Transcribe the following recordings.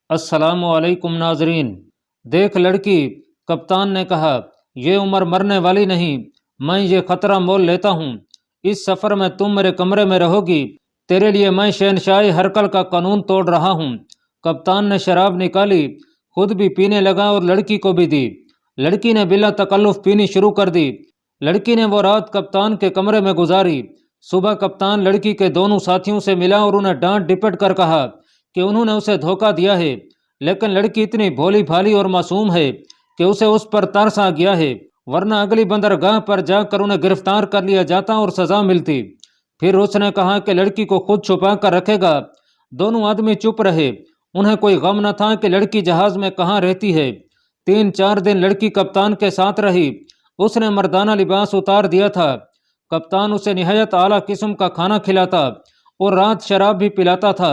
अस्सलामु अलैकुम नाजरीन। देख लड़की, कप्तान ने कहा, ये उम्र मरने वाली नहीं, मैं ये खतरा मोल लेता हूँ। इस सफ़र में तुम मेरे कमरे में रहोगी। तेरे लिए मैं शहनशाह हरकल का कानून तोड़ रहा हूँ। कप्तान ने शराब निकाली, खुद भी पीने लगा और लड़की को भी दी। लड़की ने बिला तकल्लुफ़ पीनी शुरू कर दी। लड़की ने वो रात कप्तान के कमरे में गुजारी। सुबह कप्तान लड़की के दोनों साथियों से मिला और उन्हें डांट डिपट कर कहा कि उन्होंने उसे धोखा दिया है, लेकिन लड़की इतनी भोली भाली और मासूम है कि उसे उस पर तरस आ गया है, वरना अगली बंदरगाह पर जाकर उन्हें गिरफ्तार कर लिया जाता और सजा मिलती। फिर उसने कहा कि लड़की को खुद छुपा कर रखेगा। दोनों आदमी चुप रहे। उन्हें कोई गम न था कि लड़की जहाज में कहाँ रहती है। 3-4 दिन लड़की कप्तान के साथ रही। उसने मर्दाना लिबास उतार दिया था। कप्तान उसे निहायत आला किस्म का खाना खिलाता और रात शराब भी पिलाता था।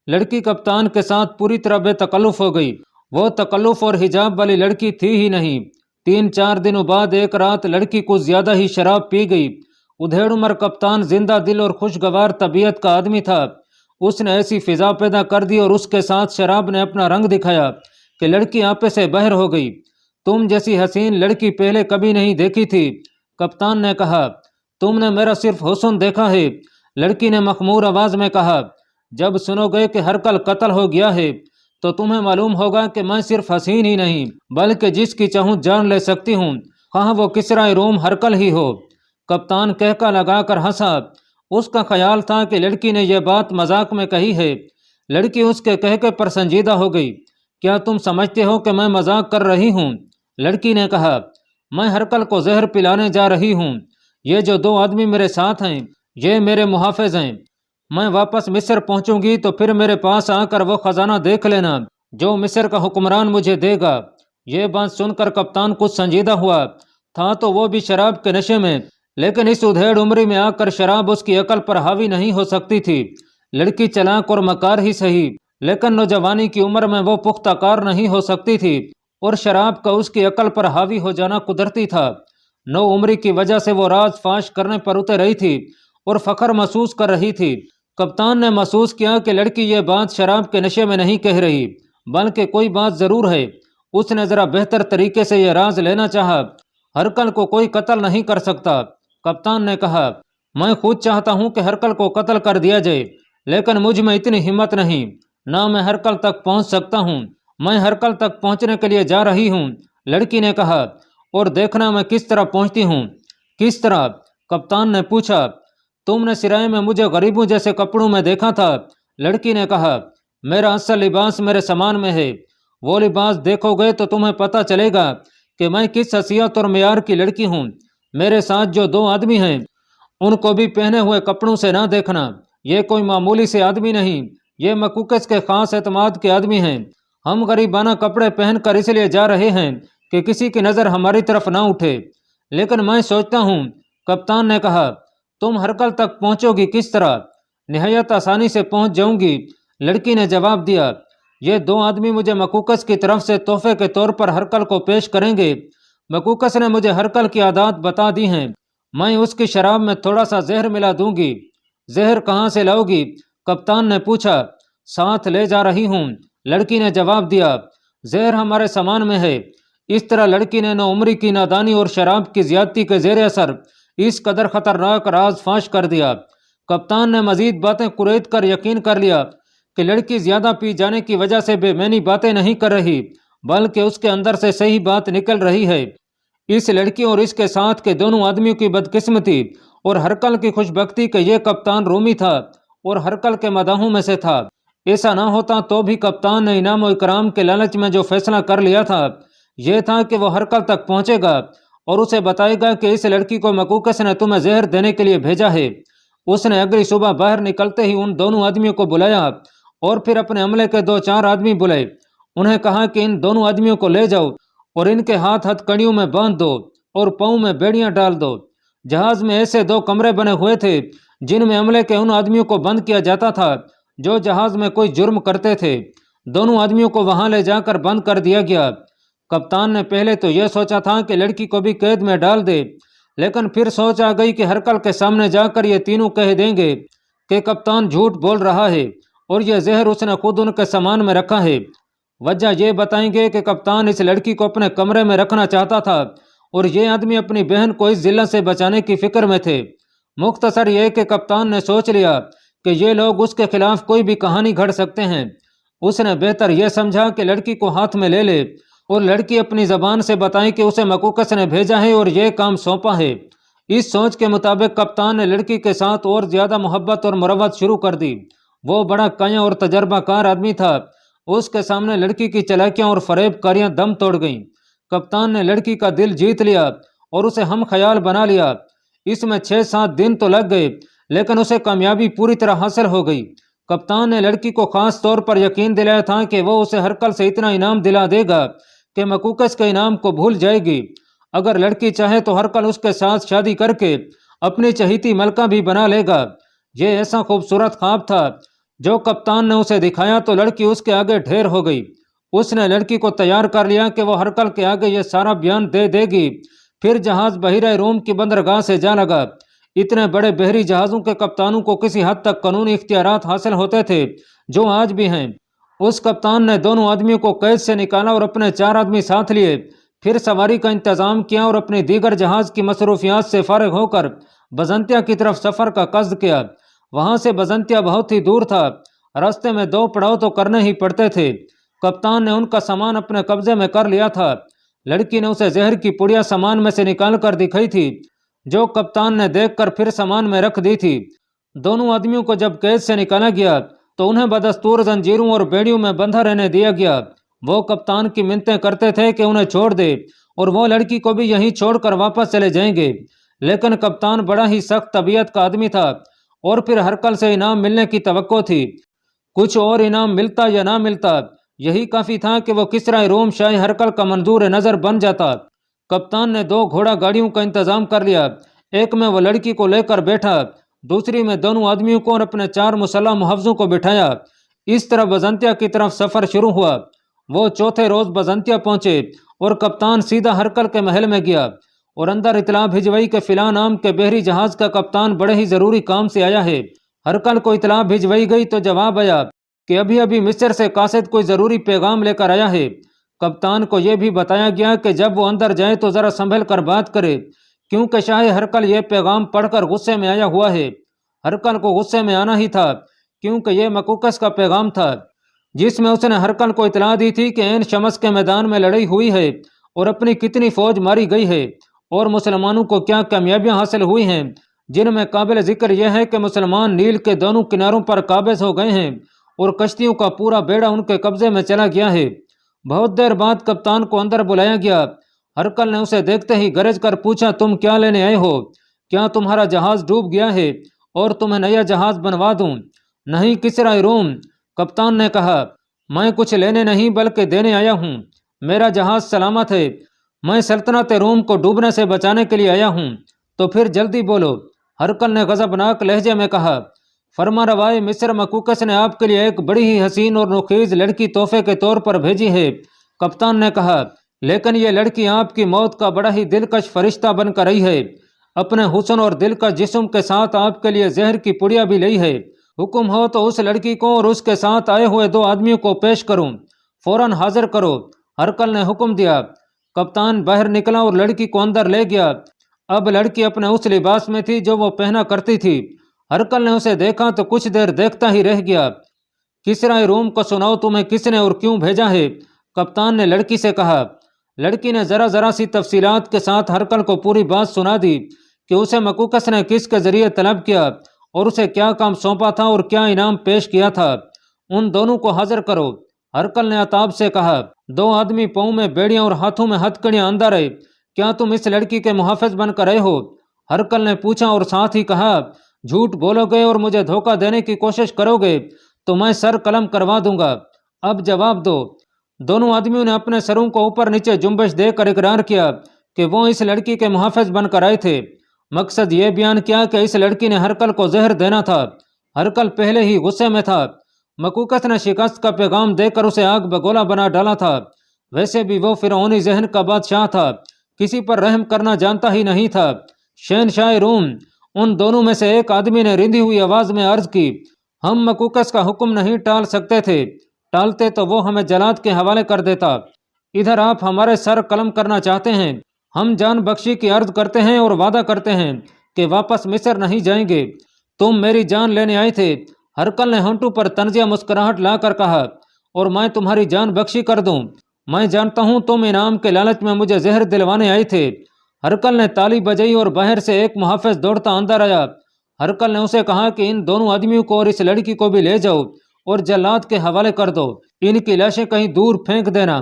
लड़की कप्तान के साथ पूरी तरह बेतकल्लुफ हो गई। वो तकल्लुफ और हिजाब वाली लड़की थी ही नहीं। 3-4 दिनों बाद एक रात लड़की कुछ ज्यादा ही शराब पी गई। उधेड़ उम्र कप्तान जिंदा दिल और खुशगवार तबीयत का आदमी था। उसने ऐसी फिजा पैदा कर दी और उसके साथ शराब ने अपना रंग दिखाया कि लड़की आपे से बहर हो गई। तुम जैसी हसीन लड़की पहले कभी नहीं देखी थी। कप्तान ने कहा, तुमने मेरा सिर्फ हुस्न देखा है। लड़की ने मखमूर आवाज में कहा, जब सुनोगे कि हरकल कत्ल हो गया है तो तुम्हें मालूम होगा कि मैं सिर्फ हसीन ही नहीं बल्कि जिसकी चाहूँ जान ले सकती हूँ, कहाँ वो किसरा रोम हरकल ही हो। कप्तान कहका लगाकर हंसा। उसका ख्याल था कि लड़की ने यह बात मजाक में कही है। लड़की उसके कहके पर संजीदा हो गई। क्या तुम समझते हो कि मैं मजाक कर रही हूँ? लड़की ने कहा, मैं हरकल को जहर पिलाने जा रही हूँ। ये जो 2 आदमी मेरे साथ हैं ये मेरे मुहाफिज हैं। मैं वापस मिस्र पहुंचूंगी तो फिर मेरे पास आकर वो खजाना देख लेना जो मिस्र का हुक्मरान मुझे देगा। ये बात सुनकर कप्तान कुछ संजीदा हुआ था तो वो भी शराब के नशे में, लेकिन इस उधेड़ उम्र में आकर शराब उसकी अकल पर हावी नहीं हो सकती थी। लड़की चालाक और मकार ही सही, लेकिन नौजवानी की उम्र में वो पुख्ताकार नहीं हो सकती थी और शराब का उसकी अकल पर हावी हो जाना कुदरती था। नौ उम्र की वजह से वो राज फाश करने पर उतर रही थी और फख्र महसूस कर रही थी। कप्तान ने महसूस किया कि लड़की ये बात शराब के नशे में नहीं कह रही, बल्कि कोई बात जरूर है। उसने जरा बेहतर तरीके से यह राज लेना चाहा। हरकल को कोई कत्ल नहीं कर सकता। कप्तान ने कहा, मैं खुद चाहता हूं कि हरकल को कत्ल कर दिया जाए, लेकिन मुझ में इतनी हिम्मत नहीं, ना मैं हरकल तक पहुंच सकता हूं। मैं हरकल तक पहुंचने के लिए जा रही हूं। लड़की ने कहा, और देखना मैं किस तरह पहुंचती हूं। किस तरह? कप्तान ने पूछा। तुमने सिराय में मुझे गरीबों जैसे कपड़ों में देखा था। लड़की ने कहा, मेरा असल लिबास मेरे सामान में है। वो लिबास देखोगे तो तुम्हें पता चलेगा कि मैं किस हसीयत और मेयार की लड़की हूँ। मेरे साथ जो 2 आदमी हैं उनको भी पहने हुए कपड़ों से ना देखना। ये कोई मामूली से आदमी नहीं, ये मकूकस के खास एतमाद के आदमी हैं। हम गरीबाना कपड़े पहनकर इसलिए जा रहे हैं कि किसी की नज़र हमारी तरफ ना उठे। लेकिन मैं सोचता हूँ, कप्तान ने कहा, तुम हरकल तक पहुंचोगी किस तरह? निहायत आसानी से पहुंच जाऊंगी। लड़की ने जवाब दिया, ये 2 आदमी मुझे मकूकस की तरफ से तोहफे के तौर पर हरकल को पेश करेंगे। मकूकस ने मुझे हरकल की आदात बता दी हैं। मैं उसकी शराब में थोड़ा सा जहर मिला दूंगी। जहर कहाँ से लाओगी? कप्तान ने पूछा। साथ ले जा रही हूँ, लड़की ने जवाब दिया। जहर हमारे सामान में है। इस तरह लड़की ने नौ उम्री की नादानी और शराब की ज्यादती के जेर असर इस कदर खतरनाक राज फाश कर दिया। कप्तान ने मजीद बातें कुरेद कर यकीन कर लिया कि लड़की ज्यादा पी जाने की वजह से बेमैनी बातें नहीं कर रही, बल्कि उसके अंदर से सही बात निकल रही है। इस लड़की और इसके साथ के दोनों आदमियों की बदकिस्मती और हरकल की खुशबख्ती के ये कप्तान रूमी था और हरकल के मदाहों में से था। ऐसा ना होता तो भी कप्तान ने इनाम और इकराम के लालच में जो फैसला कर लिया था यह था कि वह हरकल तक पहुंचेगा और उसे बताएगा कि इस लड़की को मकूकस ने तुम्हें जहर देने के लिए भेजा है। उसने अगली सुबह बाहर निकलते ही उन दोनों आदमियों को बुलाया और फिर अपने अमले के 2-4 आदमी बुलाए। उन्हें कहा कि इन दोनों आदमियों को ले जाओ और इनके हाथ हथकड़ियों में बांध दो और पाँव में बेड़ियां डाल दो। जहाज में ऐसे 2 कमरे बने हुए थे जिनमें अमले के उन आदमियों को बंद किया जाता था जो जहाज में कोई जुर्म करते थे। दोनों आदमियों को वहां ले जाकर बंद कर दिया गया। कप्तान ने पहले तो यह सोचा था कि लड़की को भी कैद में डाल दे, लेकिन फिर सोच आ गई कि हरकल के सामने जाकर ये तीनों कह देंगे कि कप्तान झूठ बोल रहा है और यह जहर उसने खुद उनके सामान में रखा है। وجہ یہ بتائیں گے کہ کپتان اس لڑکی کو اپنے کمرے میں رکھنا چاہتا تھا اور یہ آدمی اپنی بہن کو اس ذلت سے بچانے کی فکر میں تھے۔ مختصر یہ کہ کپتان نے سوچ لیا کہ یہ لوگ اس کے خلاف کوئی بھی کہانی گھڑ سکتے ہیں۔ اس نے بہتر یہ سمجھا کہ لڑکی کو ہاتھ میں لے لے اور لڑکی اپنی زبان سے بتائیں کہ اسے مکوکس نے بھیجا ہے اور یہ کام سونپا ہے۔ اس سوچ کے مطابق کپتان نے لڑکی کے ساتھ اور زیادہ محبت اور مروت شروع کر دی۔ وہ بڑا کایا اور تجربہ کار آدمی تھا۔ اس کے سامنے لڑکی کی چالاکیاں اور فریب کاریاں دم توڑ گئیں۔ کپتان نے لڑکی کا دل جیت لیا اور اسے ہم خیال بنا لیا۔ اس میں 6-7 دن تو لگ گئے لیکن اسے کامیابی پوری طرح حاصل ہو گئی۔ کپتان نے لڑکی کو خاص طور پر یقین دلایا تھا کہ وہ اسے ہرکل سے اتنا انعام دلا دے گا کہ مکوکس کے انعام کو بھول جائے گی۔ اگر لڑکی چاہے تو ہرکل اس کے ساتھ شادی کر کے اپنی چہیتی ملکہ بھی بنا لے گا۔ یہ ایسا خوبصورت خواب تھا جو کپتان نے اسے دکھایا تو لڑکی اس کے آگے ڈھیر ہو گئی۔ اس نے لڑکی کو تیار کر لیا کہ وہ ہرکل کے آگے یہ سارا بیان دے دے گی۔ پھر جہاز بحیرہ روم کی بندرگاہ سے جا لگا۔ اتنے بڑے بحری جہازوں کے کپتانوں کو کسی حد تک قانونی اختیارات حاصل ہوتے تھے جو آج بھی ہیں۔ اس کپتان نے دونوں آدمیوں کو قید سے نکالا اور اپنے 4 آدمی ساتھ لیے۔ پھر سواری کا انتظام کیا اور اپنی دیگر جہاز کی مصروفیات سے فارغ ہو کر بزنطیہ کی طرف سفر کا قصد کیا۔ وہاں سے بزنطیہ بہت ہی دور تھا۔ راستے میں 2 پڑاؤ تو کرنے ہی پڑتے تھے۔ کپتان نے ان کا سامان اپنے قبضے میں کر لیا تھا۔ لڑکی نے اسے زہر کی پڑیا سامان میں سے نکال کر دکھائی تھی جو کپتان نے دیکھ کر پھر سامان میں رکھ دی تھی۔ دونوں آدمیوں کو جب قید سے نکالا گیا تو انہیں بدستور زنجیروں اور بیڑیوں میں بندھا رہنے دیا گیا۔ وہ کپتان کی منتیں کرتے تھے کہ انہیں چھوڑ دے اور وہ لڑکی کو بھی یہیں چھوڑ کر واپس چلے جائیں گے، لیکن کپتان بڑا ہی سخت طبیعت کا آدمی تھا اور پھر ہرکل سے انعام ملنے کی توقع تھی۔ کچھ اور انعام ملتا یا نہ ملتا، یہی کافی تھا کہ وہ کسرا روم شاہ ہرکل کا منظور نظر بن جاتا۔ کپتان نے 2 گھوڑا گاڑیوں کا انتظام کر لیا۔ ایک میں وہ لڑکی کو لے کر بیٹھا، دوسری میں دونوں آدمیوں کو اور اپنے 4 مسلح محافظوں کو بٹھایا۔ اس طرح بزنطیہ کی طرف سفر شروع ہوا۔ وہ چوتھے روز بزنطیہ پہنچے اور کپتان سیدھا ہرکل کے محل میں گیا اور اندر اطلاع بھجوائی کہ فلاں نام کے بحری جہاز کا کپتان بڑے ہی ضروری کام سے آیا ہے۔ ہرکل کو اطلاع بھجوائی گئی تو جواب آیا کہ ابھی مصر سے قاصد کوئی ضروری پیغام لے کر آیا ہے۔ کپتان کو یہ بھی بتایا گیا کہ جب وہ اندر جائے تو ذرا سنبھل کر بات کرے کیونکہ شاہ ہرکل یہ پیغام پڑھ کر غصے میں آیا ہوا ہے۔ ہرکل کو غصے میں آنا ہی تھا کیونکہ یہ مکوکس کا پیغام تھا جس میں اس نے ہرکل کو اطلاع دی تھی کہ عین شمس کے میدان میں لڑائی ہوئی ہے اور اپنی کتنی فوج ماری گئی ہے اور مسلمانوں کو کیا کامیابیاں حاصل ہوئی ہیں، جن میں قابل ذکر یہ ہے کہ مسلمان نیل کے دونوں کناروں پر قابض ہو گئے ہیں اور کشتیوں کا پورا بیڑا ان کے قبضے میں چلا گیا ہے۔ بہت دیر بعد کپتان کو اندر بلایا گیا۔ ہرکل نے اسے دیکھتے ہی گرج کر پوچھا، تم کیا لینے آئے ہو؟ کیا تمہارا جہاز ڈوب گیا ہے اور تمہیں نیا جہاز بنوا دوں؟ نہیں کسرا روم، کپتان نے کہا، میں کچھ لینے نہیں بلکہ دینے آیا ہوں۔ میرا جہاز سلامت ہے، میں سلطنت روم کو ڈوبنے سے بچانے کے لیے آیا ہوں۔ تو پھر جلدی بولو، ہرکل نے غضبناک لہجے میں کہا۔ فرما روائے مصر مکوکس نے آپ کے لیے ایک بڑی ہی حسین اور نخیز لڑکی تحفے کے طور پر بھیجی ہے۔ کپتان نے کہا، لیکن یہ لڑکی آپ کی موت کا بڑا ہی دلکش فرشتہ بن کر آئی ہے۔ اپنے حسن اور دلکش جسم کے ساتھ آپ کے لیے زہر کی پڑیا بھی لائی ہے۔ حکم ہو تو اس لڑکی کو اور اس کے ساتھ آئے ہوئے 2 آدمیوں کو پیش کروں، فوراً حاضر کرو۔ ہرکل نے حکم دیا۔ کپتان باہر نکلا اور لڑکی کو اندر لے گیا۔ اب لڑکی اپنے اس لباس میں تھی جو وہ پہنا کرتی تھی۔ ہرکل نے اسے دیکھا تو کچھ دیر دیکھتا ہی رہ گیا۔ کسرا روم کو سناؤ تمہیں کس نے اور کیوں بھیجا ہے؟ کپتان نے لڑکی سے کہا۔ لڑکی نے ذرا سی تفصیلات کے ساتھ ہرکل کو پوری بات سنا دی کہ اسے مکوکس نے کس کے ذریعے طلب کیا اور اسے کیا کام سونپا تھا اور کیا انعام پیش کیا تھا۔ ان دونوں کو حاضر کرو۔ ہرکل نے عتاب سے کہا۔ 2 آدمی پاؤں میں بیڑیاں اور ہاتھوں میں ہتکڑیاں اندر آئے۔ کیا تم اس لڑکی کے محافظ بن کر آئے ہو؟ ہرکل نے پوچھا اور ساتھ ہی کہا، جھوٹ بولو گے اور مجھے دھوکہ دینے کی کوشش کرو گے تو میں سر قلم کروا دوں گا۔ اب جواب دو۔ دونوں آدمیوں نے اپنے سروں کو اوپر نیچے جنبش دے کر اقرار کیا کہ وہ اس لڑکی کے محافظ بن کر آئے تھے۔ مقصد یہ بیان کیا کہ اس لڑکی نے ہرکل کو زہر دینا تھا۔ ہرکل پہلے ہی غصے میں تھا۔ مکوکس نے شکست کا پیغام دے کر اسے آگ بگولا بنا ڈالا تھا۔ ویسے بھی وہ فرعونی ذہن کا بادشاہ تھا، کسی پر رحم کرنا جانتا ہی نہیں تھا۔ شہنشاہ روم، ان دونوں میں سے ایک آدمی نے رندی ہوئی آواز میں عرض کی، ہم مکوکس کا حکم نہیں ٹال سکتے تھے، टालते तो वो हमें जलाद के हवाले कर देता। इधर आप हमारे सर कलम करना चाहते हैं। हम जान बख्शी की अर्ज करते हैं और वादा करते हैं कि वापस मिस्र नहीं जाएंगे। तुम मेरी जान लेने आए थे। हरकल ने होंठों पर तंजिया मुस्कुराहट लाकर कहा, और मैं तुम्हारी जान बख्शी कर दूं। मैं जानता हूं तुम इनाम के लालच में मुझे जहर दिलवाने आए थे। हरकल ने ताली बजाई और बाहर से एक मुहाफिज दौड़ता अंदर आया। हरकल ने उसे कहा कि इन दोनों आदमियों को और इस लड़की को भी ले जाओ और जल्लाद के हवाले कर दो। इनकी लाशें कहीं दूर फेंक देना।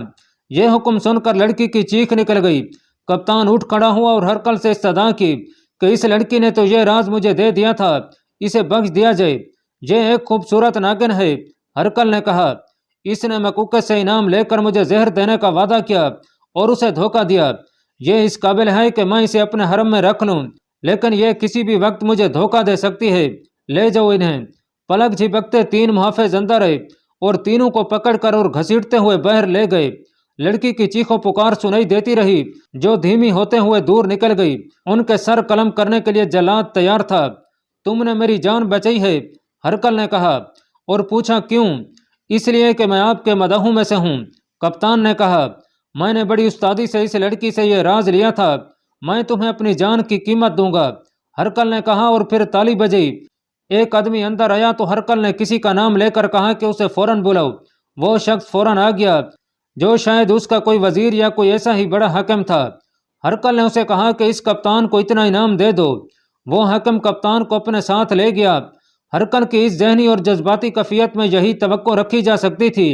यह हुक्म सुनकर लड़की की चीख निकल गई। कप्तान उठ खड़ा हुआ और हरकल से सदा की कि इस लड़की ने तो यह राज मुझे दे दिया था, इसे बख्श दिया जाए। यह एक खूबसूरत नागिन है। हरकल ने कहा, इसने मकूकस से इनाम लेकर मुझे जहर देने का वादा किया और उसे धोखा दिया। यह इस काबिल है कि मैं इसे अपने हरम में रख लूं, लेकिन यह किसी भी वक्त मुझे धोखा दे सकती है। ले जाओ इन्हें। पलक झपकते तीन मुहाफिज अंदर आए और तीनों को पकड़कर और घसीटते हुए बाहर ले गए। लड़की की चीखों पुकार सुनाई देती रही, जो धीमी होते हुए दूर निकल गई। उनके सर कलम करने के लिए जल्लाद तैयार था। तुमने मेरी जान बचाई है, हरकल ने कहा, और पूछा क्यों? इसलिए कि मैं आपके मदाहों में से हूँ। कप्तान ने कहा, मैंने बड़ी उस्तादी से इस लड़की से यह राज लिया था। मैं तुम्हें अपनी जान की कीमत दूंगा। हरकल ने कहा और फिर ताली बजी। एक आदमी अंदर आया तो हरकल ने किसी का नाम लेकर कहा कि उसे फौरन बुलाओ। वो शख्स फौरन आ गया, जो शायद उसका कोई वजीर या कोई ऐसा ही बड़ा हाकिम था। हरकल ने उसे कहा कि इस कप्तान को इतना इनाम दे दो। वो हाकिम कप्तान को अपने साथ ले गया। हरकल की इस जहनी और जज्बाती कफियत में यही तवक्को रखी जा सकती थी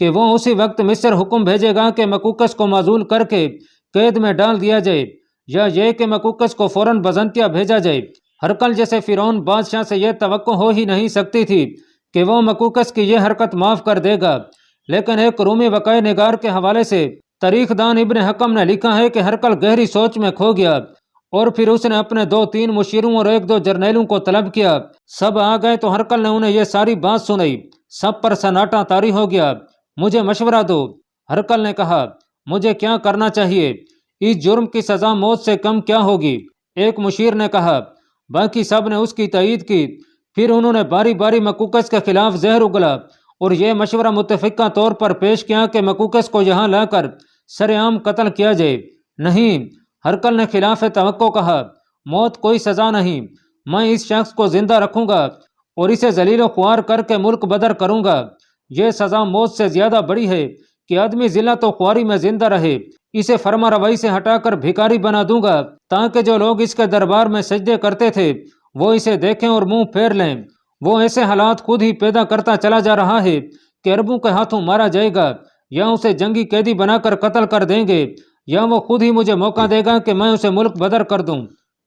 कि वो उसी वक्त मिस्र हुक्म भेजेगा कि मकूकस को माजूल करके कैद में डाल दिया जाए, या ये कि मकूकस को फौरन बजंतिया भेजा जाए। हरकल जैसे फिरौन बादशाह से यह तवक्को हो ही नहीं सकती थी कि वो मकूकस की यह हरकत माफ कर देगा। लेकिन एक रूमी वकाए निगार के हवाले से तारीखदान इब्न हकम ने लिखा है कि हरकल गहरी सोच में खो गया और फिर उसने अपने 2-3 मुशीरों और 1-2 जर्नैलों को तलब किया। सब आ गए तो हरकल ने उन्हें यह सारी बात सुनाई। सब पर सन्नाटा तारी हो गया। मुझे मशवरा दो, हरकल ने कहा। मुझे क्या करना चाहिए? इस जुर्म की सजा मौत से कम क्या होगी? एक मुशीर ने कहा। बाकी सब ने उसकी तईद की। फिर उन्होंने बारी बारी मकूकस के खिलाफ जहर उगला और यह मशवरा मुतफिका तौर पर पेश किया कि मकूकस को यहाँ लाकर सरेआम कत्ल किया जाए। नहीं, हरकल ने खिलाफ तवक्को कहा, मौत कोई सजा नहीं। मैं इस शख्स को जिंदा रखूंगा और इसे जलीलो ख्वार करके मुल्क बदर करूंगा। यह सजा मौत से ज्यादा बड़ी है कि आदमी जिला तो ख्वारी में जिंदा रहे। इसे फरमा रवाई से हटाकर भिखारी बना दूंगा, ताकि जो लोग इसके दरबार में सजदे करते थे वो इसे देखें और मुंह फेर लें। वो ऐसे हालात खुद ही पैदा करता चला जा रहा है कि अरबों के हाथों मारा जाएगा, या उसे जंगी कैदी बनाकर कत्ल कर देंगे, या वो खुद ही मुझे मौका देगा कि मैं उसे मुल्क बदर कर दूं।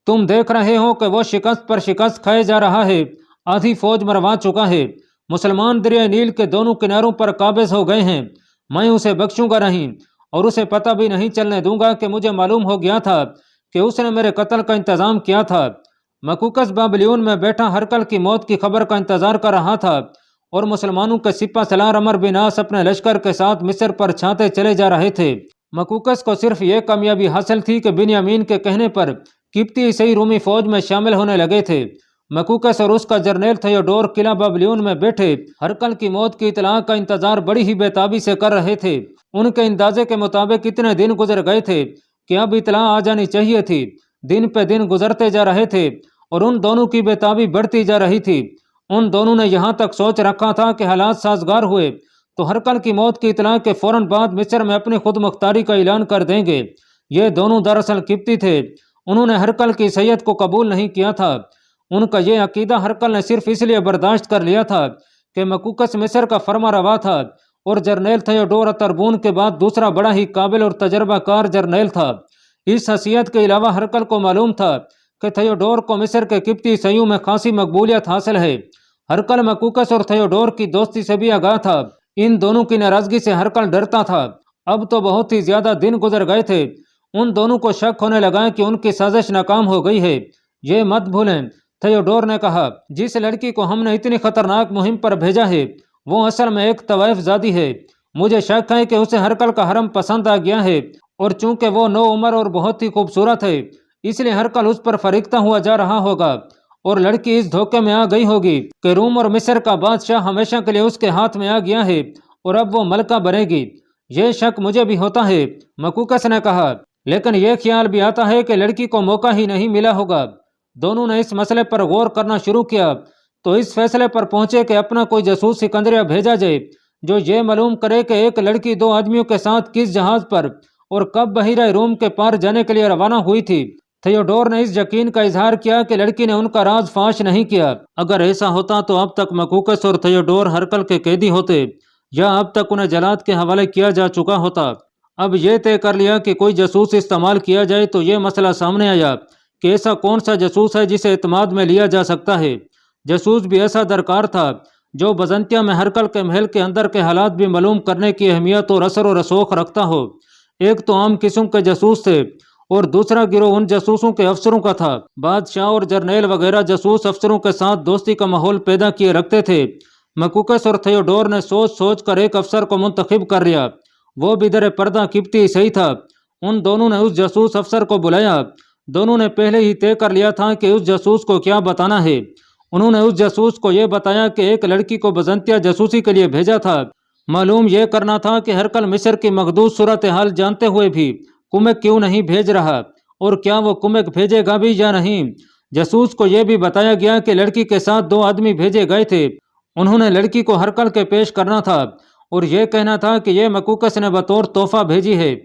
तुम देख रहे हो कि वो शिकस्त पर शिकस्त खाए जा रहा है। आधी फौज मरवा चुका है। मुसलमान दरिया नील के दोनों किनारों पर काबिज हो गए हैं। मैं उसे बख्शूंगा नहीं और उसे पता भी नहीं चलने दूंगा कि मुझे मालूम हो गया था कि उसने मेरे कत्ल का इंतजाम किया था। मकूकस बाबलियून में बैठा हरकल की मौत की खबर का इंतजार कर रहा था और मुसलमानों के सिपा सलार अमर बिन आस अपने लश्कर के साथ मिस्र पर छाते चले जा रहे थे। मकूकस को सिर्फ ये कामयाबी हासिल थी कि बिन्यामीन के कहने पर किप्ती सही रूमी फौज में शामिल होने लगे थे। मकूकस और उसका जर्नेल थियोडोर किला बाबलियून में बैठे हरकल की मौत की इतला का इंतजार बड़ी ही बेताबी से कर रहे थे। उनके अंदाजे के मुताबिक इतने दिन गुजर गए थे कि अब इतला आ जानी चाहिए थी। दिन पे दिन गुजरते जा रहे थे और उन दोनों की बेताबी बढ़ती जा रही थी। उन दोनों ने यहाँ तक सोच रखा था कि हालात साजगार हुए तो हरकल की मौत की इतला के फौरन बाद मिस्र में अपनी खुद मुख्तारी का ऐलान कर देंगे। ये दोनों दरअसल किप्ती थे। उन्होंने हरकल की सैयद को कबूल नहीं किया था। उनका यह अकीदा हरकल ने सिर्फ इसलिए बर्दाश्त कर लिया था कि मकूकस मिस्र का फरमा रवा था और जर्नेल थियोडोर तरबून के बाद दूसरा बड़ा ही काबिल और तजर्बाकार जर्नेल था। इस हसीयत के अलावा हरकल को मालूम था कि थियोडोर को मिस्र के किप्ती सयूं में खासी मकबूलियत हासिल है। हरकल मकूकस और थियोडोर की दोस्ती से भी आगाह था। इन दोनों की नाराजगी से हरकल डरता था। अब तो बहुत ही ज्यादा दिन गुजर गए थे। उन दोनों को शक होने लगा कि उनकी साजिश नाकाम हो गई है। ये मत भूलें, थियोडोर ने कहा, जिस लड़की को हमने इतनी खतरनाक मुहिम पर भेजा है वो असल में एक तवाइफ जादी है। मुझे शक है कि उसे हरकल का हरम पसंद आ गया है और चूंकि वो नो उम्र और बहुत ही खूबसूरत है इसलिए हरकल उस पर फरीकता हुआ जा रहा होगा और लड़की इस धोखे में आ गई होगी कि रूम और मिस्र का बादशाह हमेशा के लिए उसके हाथ में आ गया है اور اب وہ ملکہ بنے گی۔ یہ شک مجھے بھی ہوتا ہے، مکوکس نے کہا، لیکن یہ خیال بھی آتا ہے کہ لڑکی کو موقع ہی نہیں ملا ہوگا۔ دونوں نے اس مسئلے پر غور کرنا شروع کیا تو اس فیصلے پر پہنچے کہ اپنا کوئی جاسوس سکندریہ بھیجا جائے جو یہ معلوم کرے کہ ایک لڑکی دو آدمیوں کے ساتھ کس جہاز پر اور کب بحیرہ روم کے پار جانے کے لیے روانہ ہوئی تھی۔ تھیوڈور نے اس یقین کا اظہار کیا کہ لڑکی نے ان کا راز فاش نہیں کیا۔ اگر ایسا ہوتا تو اب تک مکوکس اور تھیوڈور ہرکل کے قیدی ہوتے یا اب تک انہیں جلاد کے حوالے کیا جا چکا ہوتا۔ اب یہ طے کر لیا کہ کوئی جاسوس استعمال کیا جائے تو یہ مسئلہ سامنے آیا کہ ایسا کون سا جاسوس ہے جسے اعتماد میں لیا جا سکتا ہے۔ جاسوس بھی ایسا درکار تھا جو بزنطیہ میں ہرکل کے محل کے اندر کے حالات بھی معلوم کرنے کی اہمیت اور اثر و رسوخ رکھتا ہو۔ ایک تو عام قسم کے جاسوس تھے اور دوسرا گروہ ان جاسوسوں کے افسروں کا تھا۔ بادشاہ اور جرنیل وغیرہ جاسوس افسروں کے ساتھ دوستی کا ماحول پیدا کیے رکھتے تھے۔ مکوکس اور تھیوڈور نے سوچ سوچ کر ایک افسر کو منتخب کر لیا، وہ بھی در پردہ قبطی صحیح تھا۔ ان دونوں نے اس جاسوس افسر کو بلایا۔ دونوں نے پہلے ہی طے کر لیا تھا کہ اس جاسوس کو کیا بتانا ہے۔ انہوں نے اس جاسوس کو یہ بتایا کہ ایک لڑکی کو بزنطیہ جاسوسی کے لیے بھیجا تھا۔ معلوم یہ کرنا تھا کہ ہرکل مصر کی مقدوس صورتحال جانتے ہوئے بھی کمک کیوں نہیں بھیج رہا اور کیا وہ کمک بھیجے گا بھی یا نہیں۔ جاسوس کو یہ بھی بتایا گیا کہ لڑکی کے ساتھ دو آدمی بھیجے گئے تھے۔ انہوں نے لڑکی کو ہرکل کے پیش کرنا تھا اور یہ کہنا تھا کہ یہ مکوکس نے بطور تحفہ بھیجی ہے۔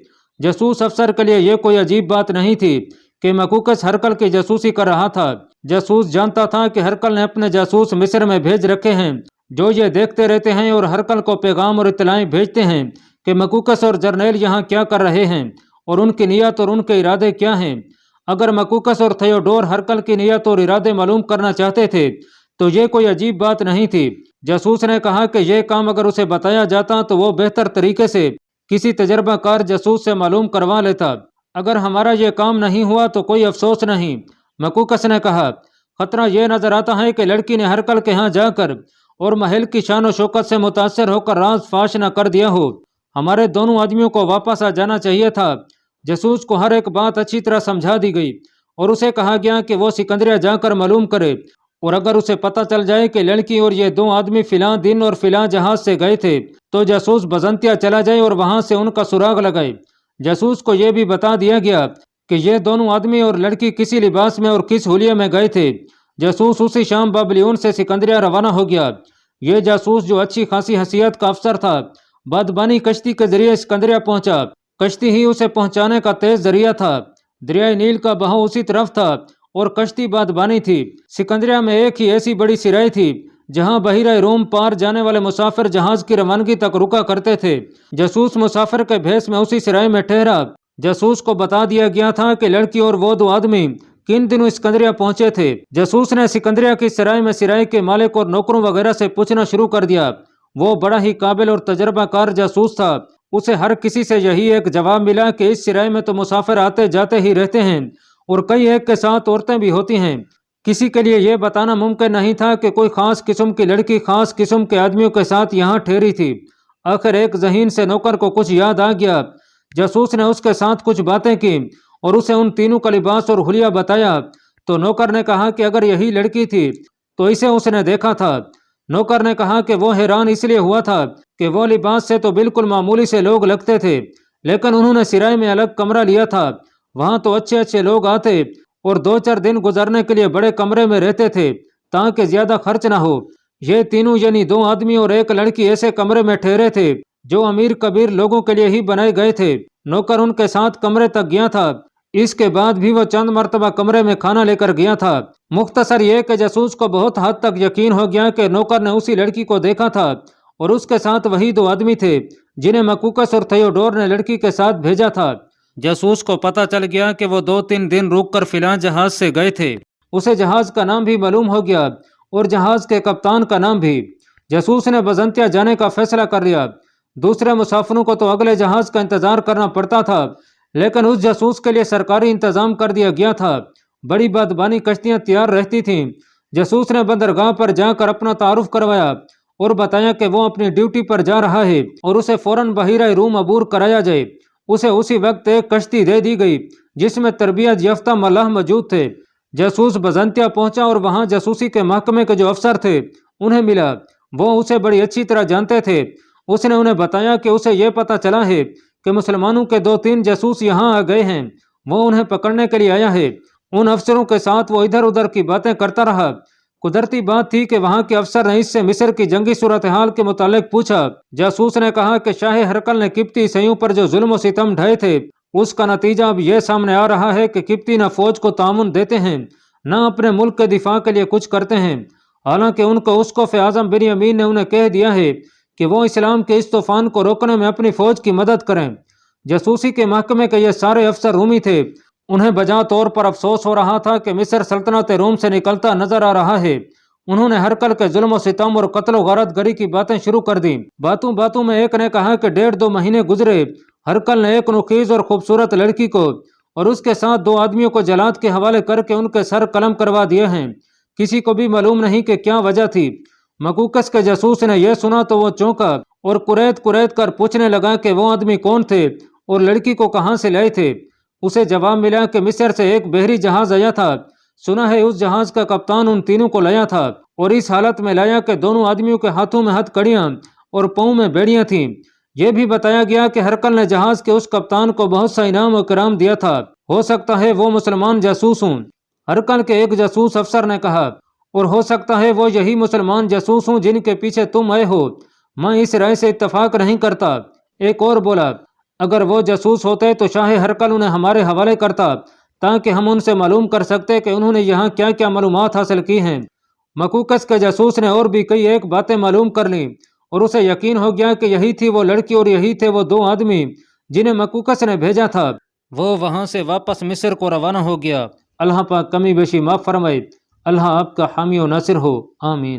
جاسوس افسر کے لیے یہ کوئی عجیب بات نہیں تھی کہ مکوکس ہرکل کی جاسوسی کر رہا تھا۔ جاسوس جانتا تھا کہ ہرکل نے اپنے جاسوس مصر میں بھیج رکھے ہیں جو یہ دیکھتے رہتے ہیں اور ہرکل کو پیغام اور اطلاعیں بھیجتے ہیں کہ مکوکس اور جرنیل یہاں کیا کر رہے ہیں اور ان کی نیت اور ان کے ارادے کیا ہیں۔ اگر مکوکس اور تھیوڈور ہرکل کی نیت اور ارادے معلوم کرنا چاہتے تھے تو یہ کوئی عجیب بات نہیں تھی۔ جاسوس نے کہا کہ یہ کام اگر اسے بتایا جاتا تو وہ بہتر طریقے سے کسی تجربہ کار جاسوس سے معلوم کروا لیتا۔ اگر ہمارا یہ کام نہیں ہوا تو کوئی افسوس نہیں، مکوکس نے کہا۔ خطرہ یہ نظر آتا ہے کہ لڑکی نے ہرکل کے ہاں جا کر اور محل کی شان و شوکت سے متاثر ہو کر راز فاش نہ کر دیا ہو۔ ہمارے دونوں آدمیوں کو واپس آ جانا چاہیے تھا۔ جاسوس کو ہر ایک بات اچھی طرح سمجھا دی گئی اور اسے کہا گیا کہ وہ سکندریہ جا کر معلوم کرے، اور اگر اسے پتہ چل جائے کہ لڑکی اور یہ دو آدمی فلاں دن اور فلاں جہاز سے گئے تھے تو جاسوس بزنطیہ چلا جائے اور وہاں سے ان کا سراغ لگائے۔ جاسوس کو یہ بھی بتا دیا گیا کہ یہ دونوں آدمی اور لڑکی کسی لباس میں اور کس حلیے میں گئے تھے۔ جاسوس اسی شام بابلیون سے سکندریہ روانہ ہو گیا۔ یہ جاسوس جو اچھی خاصی حیثیت کا افسر تھا بادبانی کشتی کے ذریعے سکندریہ پہنچا۔ کشتی ہی اسے پہنچانے کا تیز ذریعہ تھا۔ دریائے نیل کا بہاؤ اسی طرف تھا اور کشتی بادبانی تھی۔ سکندریہ میں ایک ہی ایسی بڑی سرائی تھی جہاں بحیرہ روم پار جانے والے مسافر جہاز کی روانگی تک رکا کرتے تھے۔ جاسوس مسافر کے بھیس میں اسی سرائی میں ٹھہرا۔ جاسوس کو بتا دیا گیا تھا کہ لڑکی اور وہ دو آدمی کن دنوں اسکندریہ پہنچے تھے۔ جاسوس نے سکندریہ کی سرائی میں سرائی کے مالک اور نوکروں وغیرہ سے پوچھنا شروع کر دیا۔ وہ بڑا ہی قابل اور تجربہ کار جاسوس تھا۔ اسے ہر کسی سے یہی ایک جواب ملا کہ اس سرائی میں تو مسافر آتے جاتے ہی رہتے ہیں اور کئی ایک کے ساتھ عورتیں بھی ہوتی ہیں۔ کسی کے لیے یہ بتانا ممکن نہیں تھا کہ کوئی خاص قسم کی لڑکی خاص قسم کے آدمیوں کے ساتھ یہاں ٹھہری تھی۔ آخر ایک ذہین سے نوکر کو کچھ یاد آ گیا۔ جاسوس نے اس کے ساتھ کچھ باتیں کی اور اسے ان تینوں کا لباس اور حلیہ بتایا تو نوکر نے کہا کہ اگر یہی لڑکی تھی تو اسے اس نے دیکھا تھا۔ نوکر نے کہا کہ وہ حیران اس لیے ہوا تھا کہ وہ لباس سے تو بالکل معمولی سے لوگ لگتے تھے، لیکن انہوں نے سرائی میں الگ کمرہ لیا تھا۔ وہاں تو اچھے اچھے لوگ آتے اور 2-4 دن گزرنے کے لیے بڑے کمرے میں رہتے تھے تاکہ زیادہ خرچ نہ ہو۔ یہ تینوں یعنی 2 آدمی اور ایک لڑکی ایسے کمرے میں ٹھہرے تھے جو امیر کبیر لوگوں کے لیے ہی بنائے گئے تھے۔ نوکر ان کے ساتھ کمرے تک گیا تھا۔ اس کے بعد بھی وہ چند مرتبہ کمرے میں کھانا لے کر گیا تھا۔ مختصر یہ کہ جاسوس کو بہت حد تک یقین ہو گیا کہ نوکر نے اسی لڑکی کو دیکھا تھا اور اس کے ساتھ وہی 2 آدمی تھے جنہیں مکوکس اور تھیوڈور نے لڑکی کے ساتھ بھیجا تھا۔ جاسوس کو پتہ چل گیا کہ وہ 2-3 دن رک کر فلاں جہاز سے گئے تھے۔ اسے جہاز کا نام بھی معلوم ہو گیا اور جہاز کے کپتان کا نام بھی۔ جاسوس نے بزنطیہ جانے کا فیصلہ کر لیا۔ دوسرے مسافروں کو تو اگلے جہاز کا انتظار کرنا پڑتا تھا، لیکن اس جاسوس کے لیے سرکاری انتظام کر دیا گیا تھا۔ بڑی بادبانی کشتیاں تیار رہتی تھیں۔ جاسوس نے بندرگاہ پر جا کر اپنا تعارف کروایا اور بتایا کہ وہ اپنی ڈیوٹی پر جا رہا ہے اور اسے فوراً بحیرہ روم عبور کرایا جائے۔ اسے اسی وقت ایک کشتی دے دی گئی جس میں تربیت یافتہ ملاح موجود تھے۔ جاسوس بزنطیہ پہنچا اور وہاں جاسوسی کے محکمے کے جو افسر تھے انہیں ملا۔ وہ اسے بڑی اچھی طرح جانتے تھے۔ उसने उन्हें बताया कि उसे ये पता चला है कि मुसलमानों के 2-3 जासूस यहाँ आ गए हैं, वो उन्हें पकड़ने के लिए आया है। उन अफसरों के साथ वो इधर उधर की बातें करता रहा। कुदरती बात थी कि वहाँ के अफसर ने इससे मिस्र की जंगी सूरत हाल के मुतालिक पूछा। जासूस ने कहा कि शाह हरकल ने किप्ती ईसाइयों पर जो जुल्म सितम ढाए थे, उसका नतीजा अब यह सामने आ रहा है कि किप्ती न फौज को तामुन देते हैं, न अपने मुल्क के दिफा के लिए कुछ करते हैं। हालांकि उनको उसकोफ़ आज़म बिन्यामीन ने उन्हें कह दिया है कि वो इस्लाम के इस तूफान को रोकने में अपनी फौज की मदद करें। जासूसी के महकमे के ये सारे अफसर रूमी थे। उन्हें बजा तौर पर अफसोस हो रहा था कि मिस्र सल्तनत रोम से निकलता नजर आ रहा है। उन्होंने हरकल के जुल्म सितम और कत्ल गारत गरी की बातें शुरू कर दी। बातों बातों में एक ने कहा कि 1.5-2 महीने गुजरे, हरकल ने एक नुकीज और खूबसूरत लड़की को और उसके साथ 2 आदमियों को जलाद के हवाले करके उनके सर कलम करवा दिए हैं। किसी को भी मालूम नहीं कि क्या वजह थी। मकूकस के जासूस ने यह सुना तो वो चौंका और कुरैत कुरैत कर पूछने लगा कि वो आदमी कौन थे और लड़की को कहाँ से लाए थे। उसे जवाब मिला कि मिस्र से एक बहरी जहाज आया था। सुना है उस जहाज का कप्तान उन तीनों को लाया था और इस हालत में लाया कि दोनों आदमियों के हाथों में हथकड़ियां और पाँव में बेड़ियां थीं। यह भी बताया गया कि हरकल ने जहाज के उस कप्तान को बहुत सा इनाम और कराम दिया था। हो सकता है वो मुसलमान जासूस हों। हरकल के एक जासूस अफसर ने कहा, और हो सकता है वो यही मुसलमान जासूस हों जिनके पीछे तुम आए हो। मैं इस राय से इत्तफाक नहीं करता। एक और बोला, अगर वो जासूस होते तो शाह हरकल उन्हें हमारे हवाले करता ताकि हम उनसे मालूम कर सकते कि उन्होंने यहाँ क्या क्या मालूमात हासिल की हैं। मकूकस के जासूस ने और भी कई एक बातें मालूम कर लीं और उसे यकीन हो गया कि यही थी वो लड़की और यही थे वो 2 आदमी जिन्हें मकूकस ने भेजा था। वो वहाँ से वापस मिस्र को रवाना हो गया। अल्लाह पाक कमी बेशी माफ़ फरमाए। अल्लाह आपका हामी और नासिर हो। आमीन।